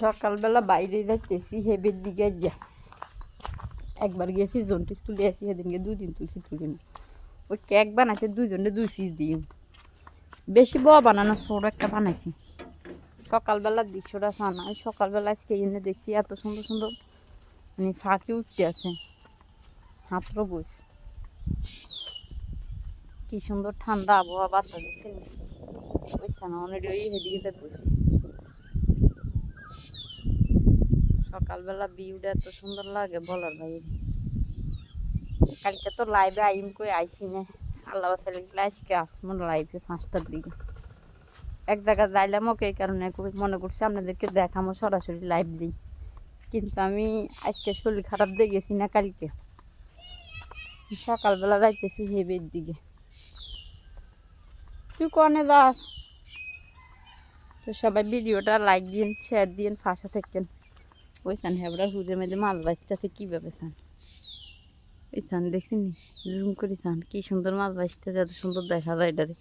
সকালবেলা বাইরে যাইতেছি হেবের দিকে যা একবার গেছি জন্টিস তুলে আসি সেদিনকে 2 দিন তুলি না ওই কেক বানাইছে 2 জনে 2 পিস দিই বেশি বড় বানানো ছোট একটা বানাইছি সকালবেলার দৃশ্যটা সানা সকালবেলা আজকে এনে দেখছি এত সুন্দর সুন্দর মানে ফাঁকি উঠতে আছে হাতর বইস কি সুন্দর ঠান্ডা আবহাওয়া বাতাস দেখতে ওই সানা অনেক ওই হেদিকে বসছি সকালবেলা ভিউটা এত সুন্দর লাগে বলার বাইরে কালকে তো লাইভে আইম কই আইসি না আল্লাহ আজকে আসমান লাইভে 5টার দিকে এক জায়গায় যাইলাম ওকে এই কারণে মনে করছি আপনাদেরকে দেখামো সরাসরি লাইভ দিই কিন্তু আমি আজকে শরীর খারাপ দিয়ে গেছি না কালকে সকালবেলা যাইতেছি হেবের দিকে তুই কনে যাস তো সবাই ভিডিওটা লাইক দিন শেয়ার দিন ফাঁসা থাকেন ওই চান হেবরা হুজে মেঝে মাছ বাঁচতেছে কীভাবে চান ওই চান দেখিনি জুম করি চান কি সুন্দর মাছ বাঁচতেছে এত সুন্দর দেখা যায় এটারে